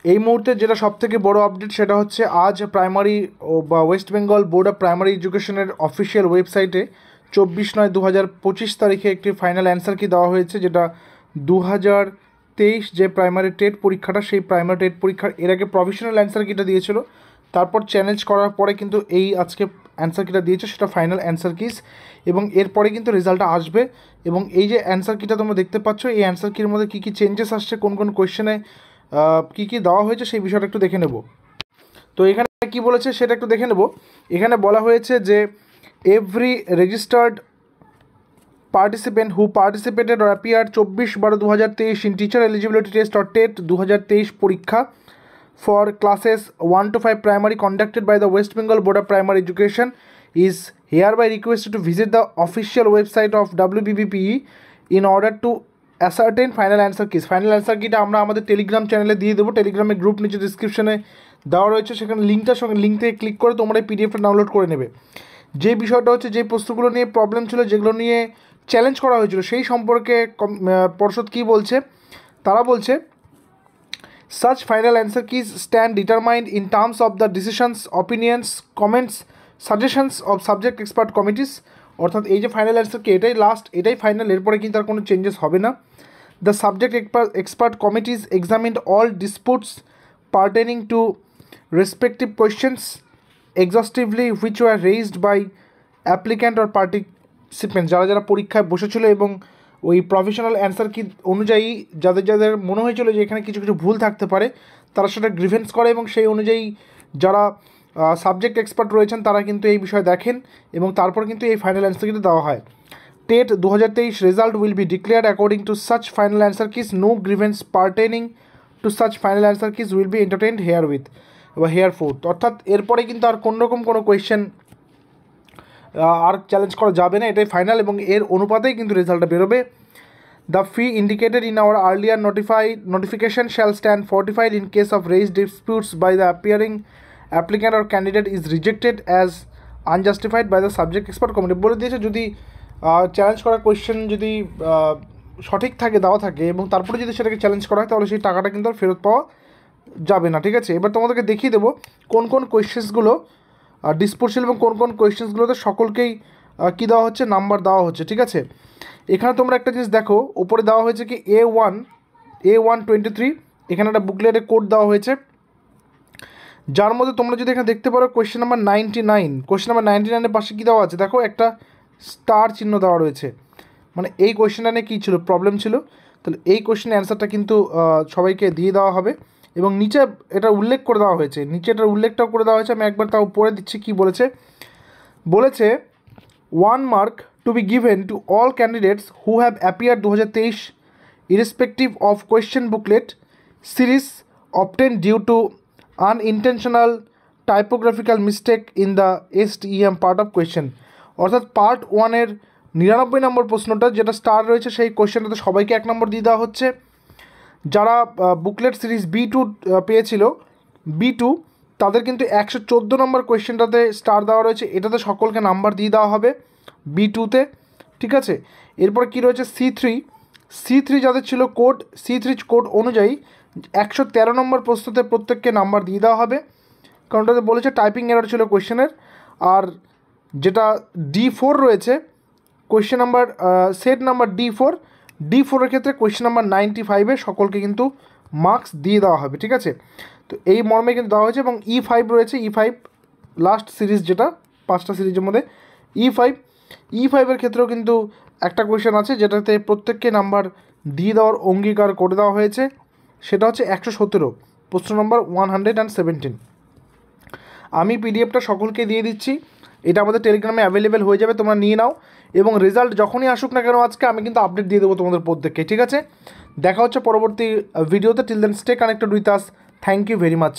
এই মুহূর্তে যেটা সবথেকে বড় আপডেট সেটা হচ্ছে আজ প্রাইমারি বা West Bengal board of primary এডুকেশনের অফিসিয়াল ওয়েবসাইটে 24/9/2025 তারিখে একটি ফাইনাল অ্যান্সার কি দেওয়া হয়েছে, যেটা 2023 যে প্রাইমারি টেট পরীক্ষাটা, সেই প্রাইমারি টেট পরীক্ষার এর আগে প্রভিশনাল অ্যান্সার কিটা দিয়েছিল, তারপর চ্যালেঞ্জ করার পরে কিন্তু এই আজকে অ্যান্সার কিটা দিয়েছে সেটা ফাইনাল অ্যান্সার কিস, এবং এরপরে কিন্তু রেজাল্টটা আসবে। এবং এই যে অ্যান্সার কিটা তোমরা দেখতে পাচ্ছ, এই অ্যান্সার কির মধ্যে কী কী চেঞ্জেস আসছে, কোন কোন কোয়েশ্চেনে কী কী দেওয়া হয়েছে সেই বিষয়টা একটু দেখে নেব। তো এখানে কি বলেছে সেটা একটু দেখে নেব। এখানে বলা হয়েছে যে every registered participant who participated or appeared 24/12/2023 in teacher eligibility test or TET 2023 পরীক্ষা for classes 1 to 5 primary conducted by the West Bengal Board of Primary Education is hereby requested to visit the official website of WBBPE in order to ascertain final answer keys. Final answer কিটা আমরা আমাদের Telegram চ্যানেলে দিয়ে দেবো। টেলিগ্রামের group নিচে ডিসক্রিপশনে দেওয়া রয়েছে, সেখানে লিঙ্কটার সঙ্গে লিঙ্ক থেকে ক্লিক করে তোমরা এই পিডিএফটা ডাউনলোড করে নেবে। যে বিষয়টা হচ্ছে, যে প্রশ্নগুলো নিয়ে প্রবলেম ছিল, যেগুলো নিয়ে চ্যালেঞ্জ করা হয়েছিল, সেই সম্পর্কে পর্ষদ কী বলছে, তারা বলছে such final answer keys stand determined in terms of the decisions, opinions, comments, suggestions of subject expert committees। অর্থাৎ এই যে ফাইনাল অ্যান্সার কি, এটাই লাস্ট, এটাই ফাইনাল, এরপরে কিন্তু আর কোনো চেঞ্জেস হবে না। The subject expert committees examined all disputes pertaining to respective questions exhaustively which were raised by applicant or participants, যারা যারা পরীক্ষায় বসেছিল এবং ওই প্রফেশনাল অ্যান্সার কি অনুযায়ী যাদের যাদের মনে হয়েছিল যে এখানে কিছু কিছু ভুল থাকতে পারে, তারা সেটা গ্রিভেন্স করে, এবং সেই অনুযায়ী যারা সাবজেক্ট এক্সপার্ট রয়েছেন তারা কিন্তু এই বিষয় দেখেন, এবং তারপর কিন্তু এই ফাইনাল অ্যান্সার কিটা দেওয়া হয়। TET 2023 result will be declared according to such final answer keys, no grievance pertaining to such final answer keys will be entertained here with বা হেয়ার ফোর্থ। অর্থাৎ এরপরে কিন্তু আর কোনোরকম কোনো কোয়েশ্চেন আর চ্যালেঞ্জ করা যাবে না, এটাই ফাইনাল, এবং এর অনুপাতেই কিন্তু রেজাল্টটা বেরোবে। The fee indicated in our earlier notification shall stand fortified in case of raised disputes by the appearing applicant or candidate is rejected as unjustified by the subject expert committee। বলে দিয়েছে যদি challenge করা question যদি সঠিক থাকে, দেওয়া থাকে, এবং তারপরে যদি সেটাকে চ্যালেঞ্জ করা হয়, তাহলে সেই টাকাটা কিন্তু আর ফেরত পাওয়া যাবে না। ঠিক আছে, এবার তোমাদেরকে দেখিয়ে দেবো কোন কোন কোয়েশ্চেন্সগুলো ডিসপুট ছিল এবং কোন কোন কোয়েশ্চেন্সগুলোতে সকলকেই কী দেওয়া হচ্ছে, নাম্বার দেওয়া হচ্ছে। ঠিক আছে, এখানে তোমরা একটা জিনিস দেখো, ওপরে দেওয়া হয়েছে কি A123, এখানে একটা বুকলেটের কোড দেওয়া হয়েছে, যার মধ্যে তোমরা যদি এখানে দেখতে পারো কোয়েশ্চেন নাম্বার 99, কোয়েশ্চেন নাম্বার 99-এর পাশে কী দেওয়া আছে দেখো, একটা স্টার চিহ্ন দেওয়া রয়েছে, মানে এই কোয়েশ্চেনটা নিয়ে কী ছিল, প্রবলেম ছিল। তাহলে এই কোয়েশ্চেনের অ্যান্সারটা কিন্তু সবাইকে দিয়ে দেওয়া হবে, এবং নিচে এটা উল্লেখ করে দেওয়া হয়েছে, নিচে এটার উল্লেখটাও করে দেওয়া হয়েছে। আমি একবার তাও পড়ে দিচ্ছি কী বলেছে। 1 mark to be given to all candidates who have appeared 2023 irrespective of question booklet series obtained due to unintentional typographical mistake in the STEM part of question। অর্থাৎ পার্ট 1-এর 99 নম্বর প্রশ্নটা যেটা স্টার রয়েছে, সেই কোয়েশ্চেনটাতে সবাইকে 1 নম্বর দিয়ে দেওয়া হচ্ছে। যারা বুকলেট সিরিজ B2 পেয়েছিল, B2, তাদের কিন্তু 114 নম্বর কোয়েশ্চেনটাতে স্টার দেওয়া রয়েছে, এটাতে সকলকে নাম্বার দিয়ে দেওয়া হবে B2-তে। ঠিক আছে, এরপরে কী রয়েছে C3 যাদের ছিল কোড C3 কোড অনুযায়ী 113 নম্বর প্রশ্নতে প্রত্যেককে নাম্বার দিয়ে দেওয়া হবে, কারণ ওটাতে বলেছে টাইপিং এরর ছিল কোয়েশ্চেনের। আর যেটা D4 রয়েছে, কোয়েশ্চেন নাম্বার সেট নাম্বার D4-এর ক্ষেত্রে কোয়েশ্চেন নাম্বার 95-এ সকলকে কিন্তু মার্কস দিয়ে দেওয়া হবে। ঠিক আছে, তো এই মর্মে কিন্তু দেওয়া হয়েছে। এবং E5 রয়েছে, E5 লাস্ট সিরিজ, যেটা 5টা সিরিজের মধ্যে E5-এর ক্ষেত্রেও কিন্তু একটা কোয়েশ্চেন আছে যেটাতে প্রত্যেককে নাম্বার দিয়ে দেওয়ার অঙ্গীকার করে দেওয়া হয়েছে, সেটা হচ্ছে 117, প্রশ্ন নম্বর 117। আমি পিডিএফটা সকলকে দিয়ে দিচ্ছি, এটা আমাদের টেলিগ্রামে অ্যাভেলেবেল হয়ে যাবে, তোমরা নিয়ে নাও, এবং রেজাল্ট যখনই আসুক না কেন আজকে আমি কিন্তু আপডেট দিয়ে দেবো তোমাদের প্রত্যেককে। ঠিক আছে, দেখা হচ্ছে পরবর্তী ভিডিওতে। Till then stay connected with us. Thank you very much.